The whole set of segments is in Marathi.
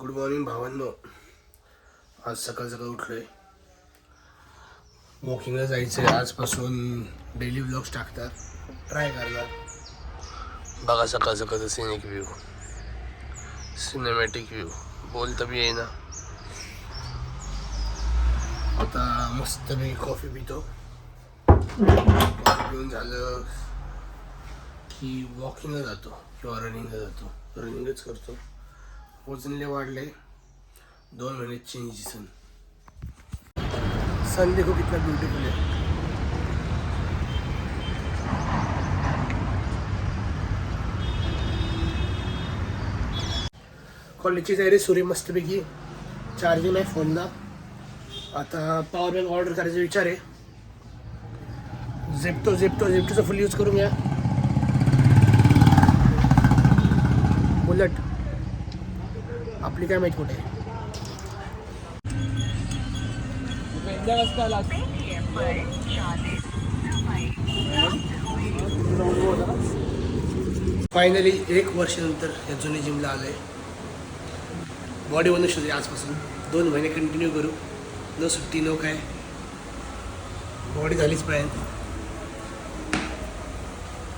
गुड मॉर्निंग भावांनो. आज सकाळ सकाळ उठलोय, वॉकिंगला जायचंय. आजपासून डेली व्लॉग्स टाकतात, ट्राय करणार. बघा सकाळ सकाळचा सिनिक व्ह्यू, सिनेमॅटिक व्ह्यू. बोलता बी येईना. आता मस्त मी कॉफी पितो. कॉफी पिऊन झालं की वॉकिंगला जातो किंवा रनिंगला जातो. रनिंगच करतो. वजनले वाढले, 2 महिने चेंज. सन देखो कितना ब्यूटीफुल है. कॉलेजची तयारी सुरू मस्तपैकी. चार्जिंग आहे फोनला. आता पॉवर बँक ऑर्डर करायचा विचार आहे. झेप्टोचा फुल यूज करून घ्या. बुलेट आपली काय माहिती कुठे आहे. फायनली 1 वर्षानंतर या जुन्या जिमला आलोय. बॉडी बनवू शकते आजपासून. 2 महिने कंटिन्यू करू, न सुट्टी न काय. बॉडी झालीच पाहिजे.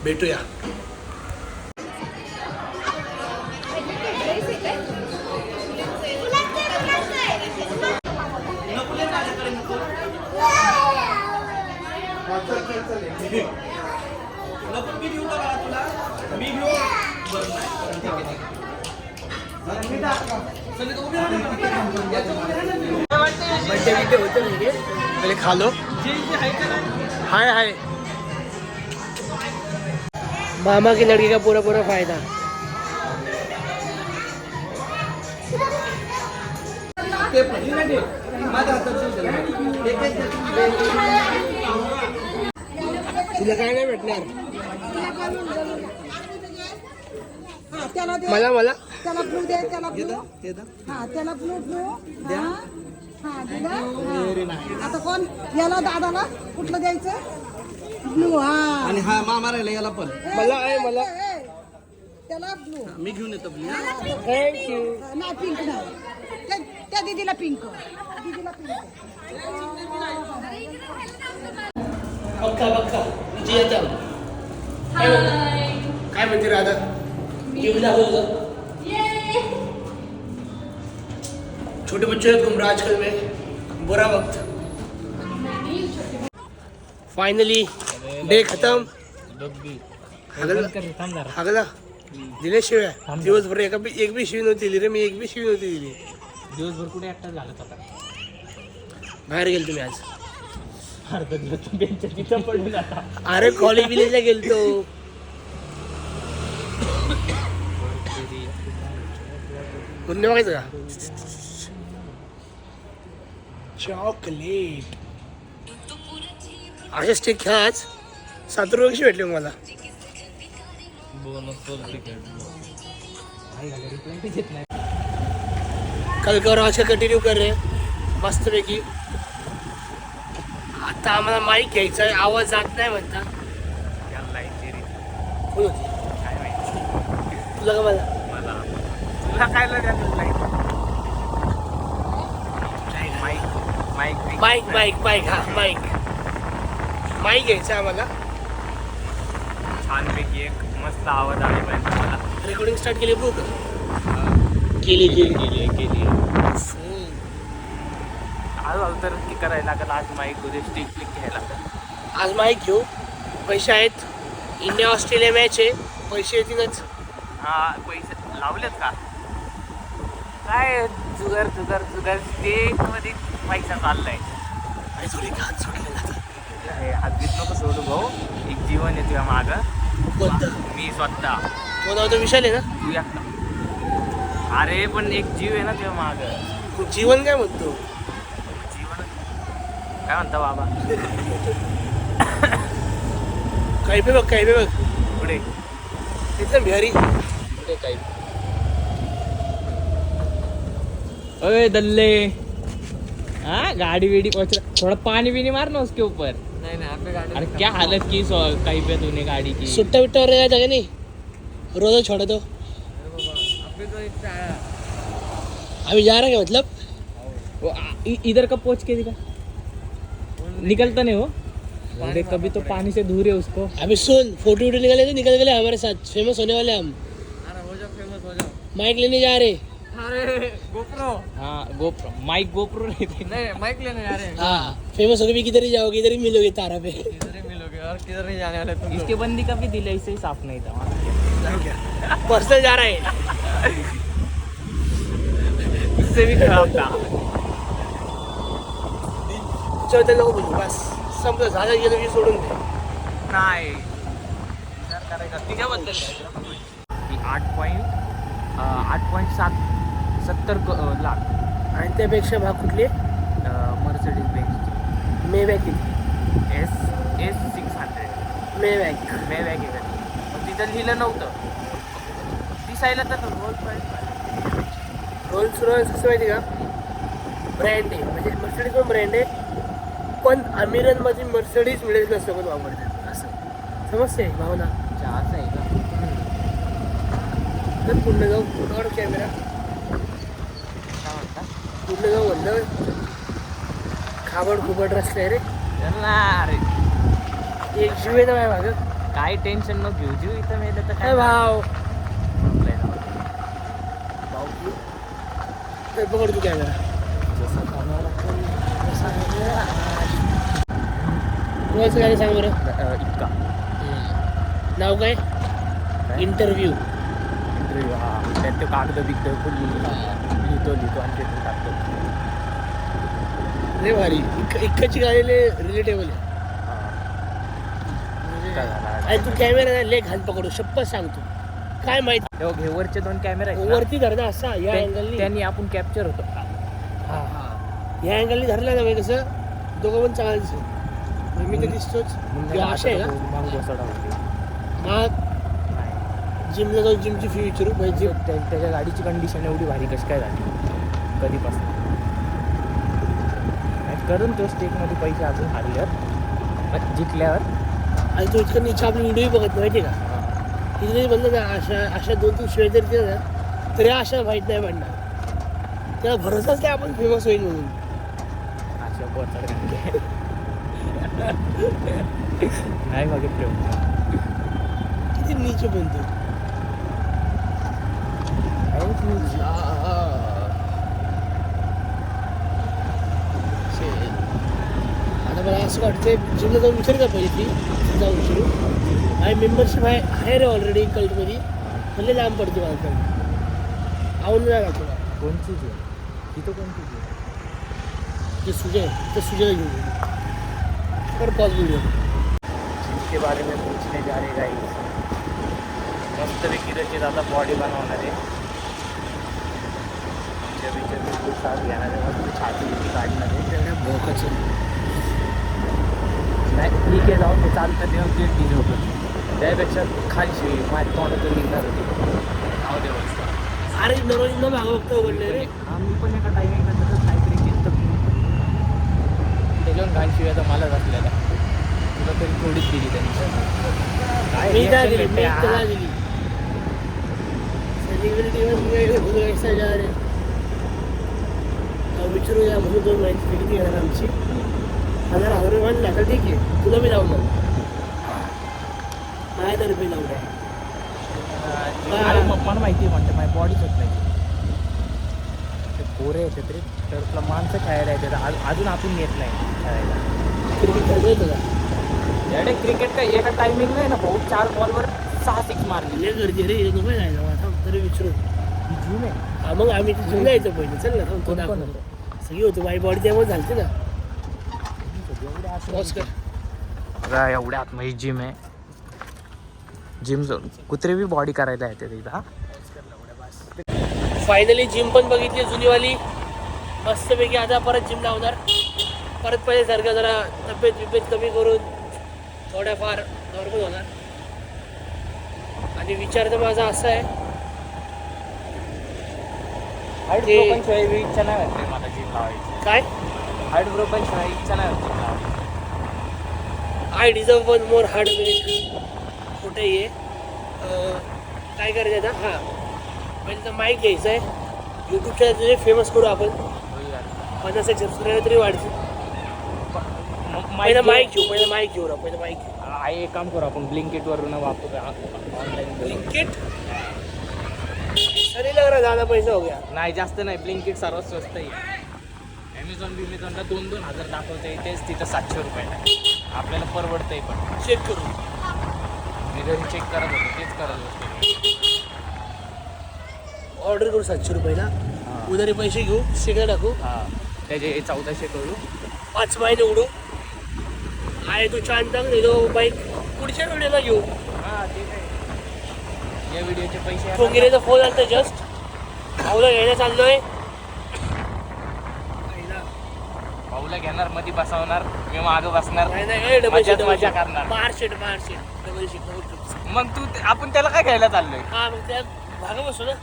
भेटूया. बर्थडे होते नाही पहले खा लो. हाय मामा की लड़की का पूरा फायदा. तुला काय नाही भेटणार. मला त्याला ब्लू दे, त्याला ब्लू. हा त्याला ब्लू द्या. हा दिला. आता कोण याला दादाला कुठलं द्यायचं? ब्लू. हा आणि हा मामा राहिला याला पण. मला त्याला ब्लू. मी घेऊन येतो ब्लू. थँक्यू. नाही पिंक नाही. त्या दीदीला पिंक. बक्का जी येतं. काय म्हणते राधा? जिमला होतं. छोटे बच्चे घूम रहा आजकल में. बुरा वक्त. फाइनली डे खत्म. हागला दिल्याशिवाय दिवसभर एक बी शिवी नव्हती दिली रे. मी एक बी शिवी नव्हती दिली. दिवसभर कुठे एकटा झाला आता. बाहेर गेलो तुम्ही आज? तिथं पडून आता. अरे कॉलेज विलेजला गेलतो. पुण्य बघायचं का? चॉकलेट अशा स्टिक घ्या. आज 7 रुपये कशी भेटली मला? कल कर आज का कंटिन्यू कर रहे मस्त पैकी. आता आम्हाला माईक घ्यायचा आहे. आवाज जात नाही म्हणता. तुला का मला काय माईक हा माईक घ्यायचा आम्हाला. छानपैकी एक मस्त आवाज आली पाहिजे मला. रेकॉर्डिंग स्टार्ट केली बघ. केली. आज तर की करायला लागेल. आज माईक उद्या स्टिक घ्यायला लागेल. आज माईक घेऊ. पैसे आहेत. इंडिया ऑस्ट्रेलिया मॅच आहे. पैसे येतीलच. हा पैसे लावलेत का? काय जुगार स्टेक मध्ये पैसा चाललाय. हात नको सोडू भाऊ. एक जीवन आहे तुझ्या मागं. कोणतं? मी स्वतः. तो नाव तर विशाल आहे ना? तू एकटा. अरे पण एक जीव आहे ना तुझ्या मागं. जीवन काय म्हणतो? जीवन काय म्हणता बाबा? काही बी बघ पुढे एकदम बिहारी. काही ओए दल्ले. हाँ गाड़ी वेड़ी थोड़ा पानी भी नहीं मारना उसके ऊपर. नहीं आपने गाड़ी. अरे क्या हालत की कहीं पे तूने गाड़ी की. सुट्टा बिट्टा वगैरह जाएगा नहीं. रोज छोड़ दो. अभी जा रहे हैं मतलब इधर का पोच के दिखा निकलता नहीं वो अरे कभी तो पानी से दूर है उसको अभी सुन फोटो वोटो निकाले तो निकल गए हमारे साथ फेमस होने वाले हम हो जाओ माइक लेने जा रहे अरे गोप्रो हाँ गोप्रो माइक गोप्रो नहीं माइक लेने जा रहे हैं हाँ फेमस होके भी किधर ही जाओगे इधर ही मिलोगे तारा पे किधर ही मिलोगे और किधर नहीं जाने वाले तुम इसके बंदी का भी दिल ऐसे ही साफ नहीं था पर्सनल जा रहा है इससे भी खराब था चल त्याला नको बोलू बस संपलं झालं गेलं की सोडून दे नाही विचार करायचा तिच्याबद्दल 8.70 लाख आणि त्यापेक्षा भाग कुठले मर्सिडीज बेंच मेवॅक किती एस 600 मेवॅक मे बॅग आहे पण तिथं लिहिलं नव्हतं दिसायला तर रोल्स रॉयल्स कसं माहिती का ब्रँड आहे म्हणजे मर्सिडीज पण ब्रँड आहे पण अमिरांमध्ये मर्सिडीज मिळेल नसतं पण वापरतात असं समजते भावना चहाच आहे का तर पुढलं जाऊ फोटोवर कॅमेरा काय म्हणता पुढलं जाऊ म्हणलं खाबड खुबड रस्ते आहे रे अरे एक जीव येतं काय मागं काही टेन्शन नको घेऊ जीव इथं मेलं तर काय काय भाव आपलंय ना. भाऊ तर पकड तू कॅमेरा कोणाचं गाणी सांग बरं इतका नाव काय इंटरव्ह्यू इंटरव्ह्यू हा त्यात ते कागद बिगद फुल लिहितो आणि ते टाकतो रे भारी इक्काची गाणी रिलेटेबल आहे काय झालं? आणि तू कॅमेरा ले घाल पकडू शप्पथ सांगतो काय माहिती तेव्हा घेवरचे 2 कॅमेरे आहेत ना, वरती धरणं असा या अँगलनी त्यांनी आपण कॅप्चर होतो हा हा या अँगलनी धरला ना म्हणजे कसं दोघं पण चांगलं दिसत मी तर दिसतोच किंवा अशा आहे का मग घोसडा होते मग नाही जिमला जाऊन जिमची फी विचारू म्हणजे जिम त्याच्या गाडीची कंडिशन एवढी भारी कशी काय झाली कधीपासून नाही करून तो स्टेकमध्ये पैसे अजून हारल्यावर जिंकल्यावर आणि तो इतकं नीचा आपली व्हिडिओ बघत नाही माहिती आहे का तिथे जरी म्हणलं ना अशा 2-3 शिवाय जरी दिलं ना तरी अशा माहीत नाही पडणार त्याला भरोसाच नाही आपण फेमस होईल म्हणून अशा पोचड नाही बघत ठेव किती नीचे बनतो आता मला असं वाटतंय जिमला जाऊन विचार का पाहिजे ती जाऊन विचारू आणि मेंबरशिप आहे रे ऑलरेडी कल्टमध्ये म्हणले लांब पडते माझ्याकडे आवडून नाही का तुला कोणची जी तिथं कोणची जी ते सुजय ते सुजयला घेऊन कर पॉज व्हिडिओ इसके बारे में पूछने जा रहे गाइस मस्त विकी दादा बॉडी बनवणार आहे चबी साथ घेणार आहे मस्त छाती बिती काढणार आहे तेवढ्या भोकाचं नाही ठीक आहे जाऊन ते चालतं तेव्हा ते ठीक होतं त्यापेक्षा खालशी माझ्या तोंडातून निघणार होती जाऊ दे बस अरे नरोजी न भाग बघतो उघडले रे आम्ही पण एका टायमिंगला तसंच काहीतरी केलं त्याच्यावर घाण शिवाय तर मलाच असलेला तुला तरी थोडीच दिली त्यांनी मी काय दिली मी तुला दिली सेलिब्रिटी ऐसा जा रे विचारू या म्हणून 2 माहिती किती घेणार आमची 1000 म्हणला तर ठीक आहे तुला मी लावून माझ्या रुपये लावून अरे मला माहिती आहे म्हणते माझी बॉडीच होत नाही ते पोरे येते तरी तर तुला माणसं खेळायला येते तर अजून आपण येत नाही खेळायला क्रिकेट खेळता येतं का एवढे क्रिकेट काय एका टायमिंग नाही ना भाऊ 4 बॉलवर 6 6 मारले लय गर्दी रे नको जायचं आता तरी विचारू ही जून आहे हा मग आम्ही जिमला यायचं पहिले चल ना थांब तो कोण दाखव होतं? सगळी होती माझी बॉडी त्यामुळे झालते ना पॉज कर बघा एवढ्या आतमध्ये जिम आहे जिम कुत्रे बी बॉडी करायला येते तिथं फायनली जिम पण बघितली जुनीवाली मस्तपैकी आता परत जिम लावणार परत पहिल्यासारखं जरा तब्येत कमी करून थोड्याफार नॉर्मल होणार आणि विचार तर माझा असा आहे हाईट ते- ब्रोकन शिवाय बी इच्छा नाही वाटते मला जिम लावायची काय हाईट ब्रोकन शिवाय इच्छा नाही वाटते लावायची I deserve one more hard minute कुठे ये काय करायचं आता हां पहिले तर माईक घ्यायचं आहे यूट्यूब चॅनल फेमस करू आपण 50 सबस्क्राईबर तरी वाढतील. पहिला माईक घेऊ पहिला माईक एक काम करू आपण ब्लिंकिट वरून वापरू ऑनलाईन. ब्लिंकिट सरी लग रहा ज़्यादा पैसा हो गया. नाही जास्त नाही, ब्लिंकिट सर्वात स्वस्त आहे. ॲमेझॉनला 2-2 हजार दाखवते, तेच तिथं 700 रुपयाला. आपल्याला परवडतंय पण. चेक करू. मी घरी चेक करत होतो, तेच करत होतो. ऑर्डर करू 700 रुपयाला. उधारी पैसे घेऊ, सिग्नल टाकू. हां, त्याचे 1400 करू. 5 महिने उडू. आहे तू छान टाक नाही तो बाईक पुढच्या व्हिडिओला घेऊ. हां ते काय, या व्हिडिओचे पैसे ठोंगिरेचा फोन आला तर जस्ट भाऊला घ्यायला चाललोय. भाऊला घेणार, मध्ये बसवणार, मी मागं बसणार, नाही नाही डबल मजाच मजा करणार. बार सीट डबल सीट. मग आपण त्याला काय घ्यायला चाललोय? हा मग त्या भाग बसू ना.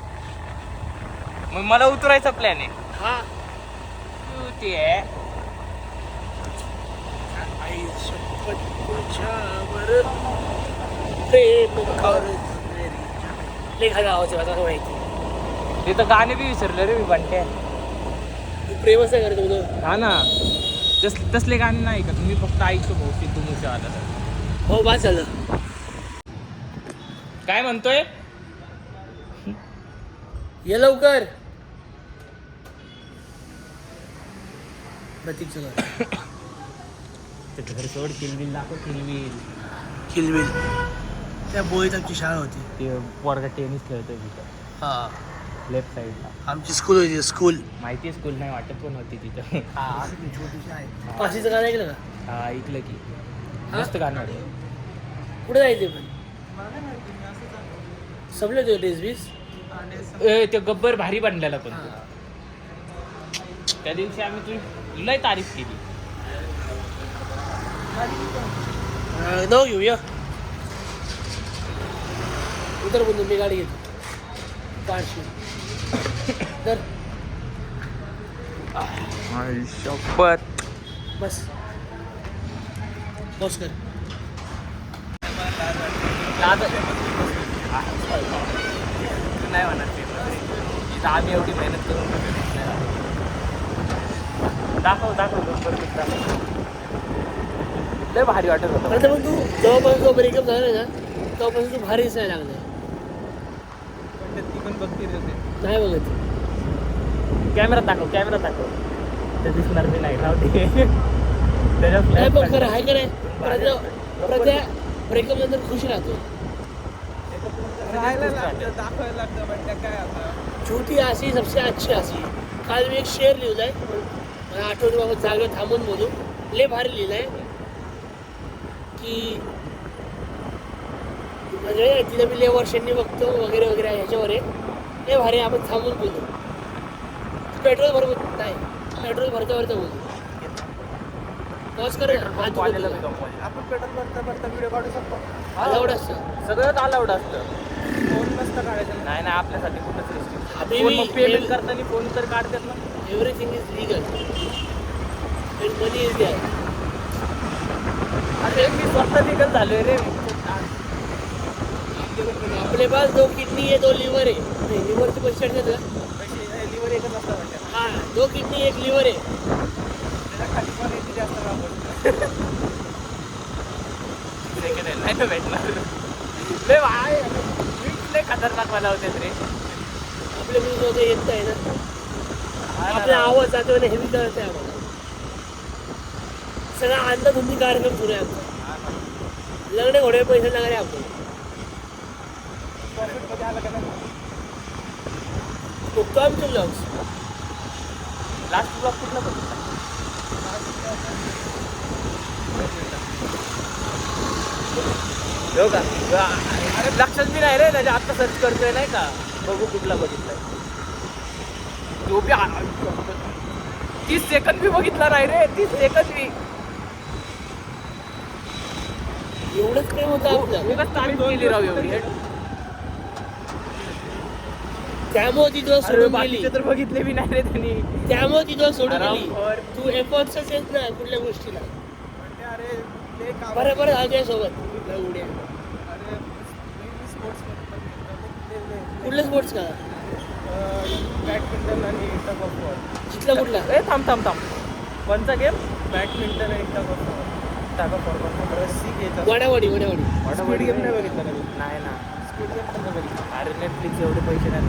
मग मला उतरायचा प्लॅन आहे. हा तू ते आहे आई शपथ तुझ्यावर प्रेम कर. लेखा गावाचं आता माहिती. ते तर गाणे बी विसरलं रे मी बंट्या. तू प्रेमच नाही करत तुझं. हा ना, तसले गाणे नाही का तुम्ही फक्त ऐकतो भाऊ सिद्धू मुसे आला. हो बस झालं. काय म्हणतोय? ये लवकर. प्रतीकचं घर. ते घर सोड, किलबिल दाखव, किलबिल. किलबिल त्या बोळीत आमची शाळा होती. ते पोरगा टेनिस खेळतोय तिथं हा लेफ्ट साईडला. आमची स्कूल होती स्कूल. माहिती आहे स्कूल, नाही वाटत पण होती तिथं. हा छोटीशी आहे. फाशीचं गाणं ऐकलं का? हा ऐकलं की मस्त गाणं होतं. कुठे जायचे पण संपले तो ड्रेस बीस. ते गब्बर भारी बनलेला पण तो. त्या दिवशी आम्ही तुझी लय तारीफ केली. नाव घेऊया. उतर बंधू मी गाडी घेतो. 500 तर शपथ. बस बस कर. नाही म्हणत ते इथं आम्ही एवढी मेहनत करून दाखव गब्बर दाखव. लय भारी वाटत होतं. आता मग तू जेव्हापासून तो ब्रेकअप झाला ना तेव्हापासून तू भारीच नाही लागलं. ती पण बघतील होते. नाही बघत. कॅमेरात दाखव ते दिसणार मी नाही राहते. नाही बघ खरं आहे का नाही. प्रत्या ब्रेकअप नंतर खुश राहतो. दाखवायला लागतं पण काय आता. छोटी हसी सबसे अच्छी हसी. काल मी एक शेअर लिहिलाय, मला आठवण बाबा जागेवर थांबून बोलू. लय भारी लिहिलाय की म्हणजे तिला मी लय वर्षांनी बघतो वगैरे वगैरे ह्याच्यावर आहे. लय भारी आपण थांबून बोलू. पेट्रोल भरत नाही, पेट्रोल भरता बोलू. पॉज कर. आपण पेट्रोल भरता व्हिडिओ काढू शकतो. अलाउड असतं सगळं अलाउड असतं. फोन नसतं काढायचं. नाही आपल्यासाठी कुठंच Baby, पेमेंट करताना फोन तर काढतात ना. Everything is legal and money is there. अरे मी स्वतः लिगल झालोय रे. आपले पास 2 किडनी आहे 2 लिव्हर आहे. लिव्हरचे पैसे आहेत का? लिव्हर एकच असतं म्हणजे. हा 2 किडनी 1 लिव्हर आहे. नाही तर भेटणार लय खतरनाक मला होते रे. आपल्या न्यूज येत आहे ना. आपला आवाज जातो आणि हेवी करत आहे आम्हाला. सगळा अंधाधुंदी कार्यक्रम सुरू आहे आमचा. लग्न घोडे पैसे लागले आपण. बघतो आमचे ब्लॉग्स. लास्ट ब्लॉग कुठला बघितला? हो का? अरे लक्षात बी नाही रे. त्याच्या आत्ता सर्च करतोय नाही का, बघू कुठला बघितलाय. तो बी 30 सेकंद बी बघितला नाही रे. 30 सेकंद बी. एवढंच प्रेम होतं आपलं. उगाच तारीफ केली राव एवढी. त्यामुळे ती तुला सोडून गेली. बाकीचे तर बघितले बी नाही रे त्यांनी. त्यामुळे ती तुला सोडून गेली. आरामखोर. तू एफर्ट्सच येत ना कुठल्या गोष्टीला. बरं बरं आजच्या सोबत उड्या. कुठले स्पोर्ट्स का? बॅडमिंटन आणि टग ऑफ वॉर. जिथला कुठला ए थांब थांब थांब. कोणचा गेम? बॅडमिंटन आणि tug of war. Tug of war रस्सी घ्यायचा. वडावडी स्पीड गेम नाही बघितला का? नाही ना. स्पीड गेम पण नाही बघितला. अरे नेटफ्लिक्स एवढे पैसे नाही.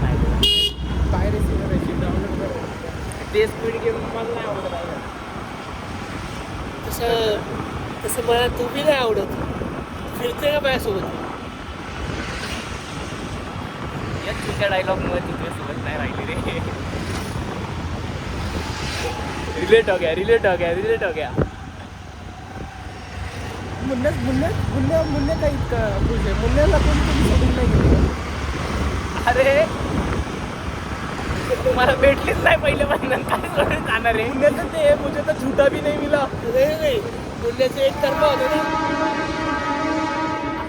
काय रेसिंग करायची डाउनलोड करायची. ते स्पीड गेम मला नाही आवडत आहे. तसं मला तू बी नाही आवडत. फिरते का माझ्यासोबत? या तुझ्या डायलॉगमुळे तुझ्यासोबत नाही राहिली रे. रिलेट हो गया. मुन्ने काही खुश आहे. मुन्नेला कोण तुम्ही सोडून नाही गेलं. अरे तुम्हाला भेटलीच नाही पहिले पासून काय सोडून जाणार आहे. मुन्नेचं ते मुझे तर झुटा भी नाही मिला. नाही बोलण्याचं एकतर्फा होतं ना.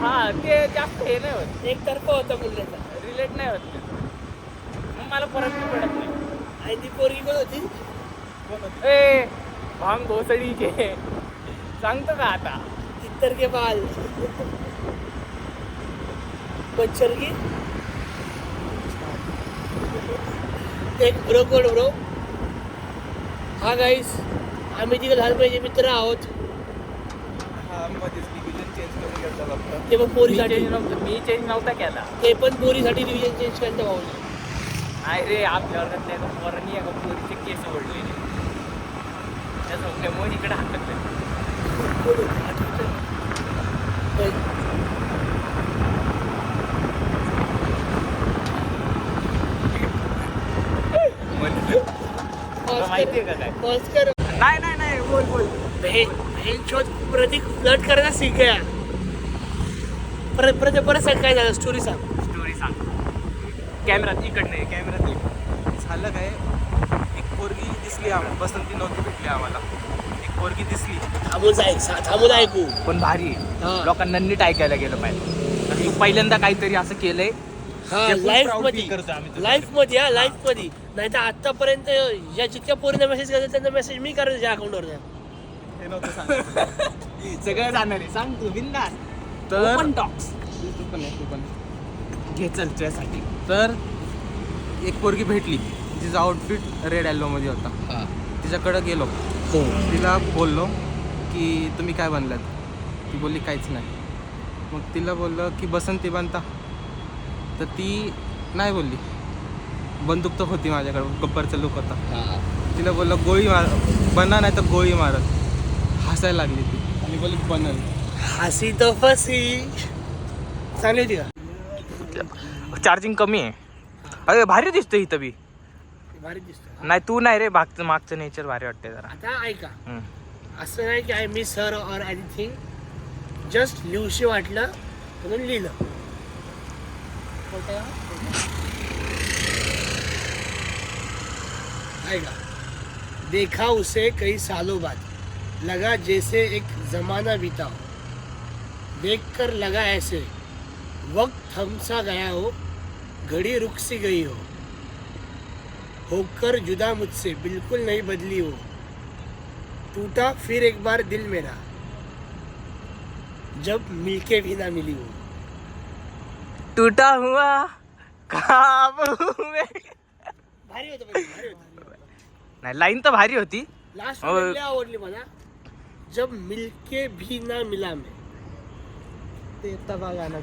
हा ते जास्त हे नाही होत. एकतर्फा होता बोलण्याचा. रिलेट नाही होत. मग मला परत नाही पडत नाही. आणि ती पोरगी कोण होती? ए भांग घोसडी घे सांगतो का आता. तित्तर के बाल बच्चर की एक ब्रो कोड ब्रो. हा गाईस आम्ही तिघं लहानपणीचे मित्र आहोत. ते पण पोरीसाठी मी चेंज नव्हता केला. ते पण पोरीसाठी डिव्हिजन चेंज करता भाऊ. नाही रे आपल्या वर्गात नाही का पोरांनी एका पोरीचे केस ओढलेले. त्याच्यामुळे इकडे हातात माहितीये का काय? ऑस्कर नाही बोल. प्रतीक फ्लर्ट करायला सीख गया. परत सांग काय झालं. स्टोरी सांग. कॅमेरात इकडनं झालं काय, एक पोरगी दिसली बसंती नव्हती भेटली आम्हाला. एक पोरगी दिसली. थांबून ऐकू. पण भारी हा. आहे. लोकांना नीट ऐकायला गेलं पाहिजे. आणि तू पहिल्यांदा काहीतरी असं केलंय. हा जे full लाईफ proud मध्ये feel करतो आम्ही तुझ्या. लाईफ मध्ये नाही तर आतापर्यंत या जितक्या पोरींना मेसेज करतात त्यांचा मेसेज मी करायचं त्या अकाउंटवर. हे नव्हतं सांगितलं. सगळं जाणार आहे. सांग तू बिंदास. तर Open talks. तू पण घे चल तुझ्यासाठी. तर एक पोरगी भेटली. तिचा आउटफिट रेड मध्ये होता. तिच्याकडे गेलो. हो तिला बोललो की तुम्ही काय बनलात. ती बोलली काहीच नाही. मग तिला बोललो की बसंती बनता. तर ती नाही बोलली. बंदूक तर होती माझ्याकडे. गब्बरचा लुक होता. तिला बोललो गोळी मार बना नाही तर गोळी मारत. हसायला लागली ती आणि बोलली बनल. हसी तो फसी. चांगली होती का? चार्जिंग कमी आहे. अरे भारी दिसतो इथं बी. भारी दिसतो. नाही तू नाही रे. मागचं नेचर भारी वाटते जरा. आता ऐका हम्म. असं नाही की I miss her or anything. Just लिहूशी वाटलं म्हणून लिहिलं. आएगा देखा उसे कई सालों बाद. लगा जैसे एक जमाना बीता हो. देखकर लगा ऐसे वक्त थम सा गया हो. घड़ी रुक सी गई हो. होकर जुदा मुझसे बिल्कुल नहीं बदली हो. टूटा फिर एक बार दिल मेरा जब मिलके भी ना मिली हो. टूटा हुआ ख्वाब में. भारी होतं भारी होतं. नाही लाईन तर भारी होती. लास्ट हो. आवडली मला. जब मिलके भी ना मिला मैं. ते तबा गाणं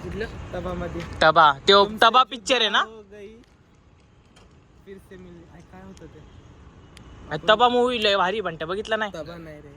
कुठलं? तबामध्ये तबा. ते तबा पिक्चर आहे ना. फिर से मिल काय होतं ते. तबा मूवी लय भारी बनते. बघितला नाही. तबा नाही रे.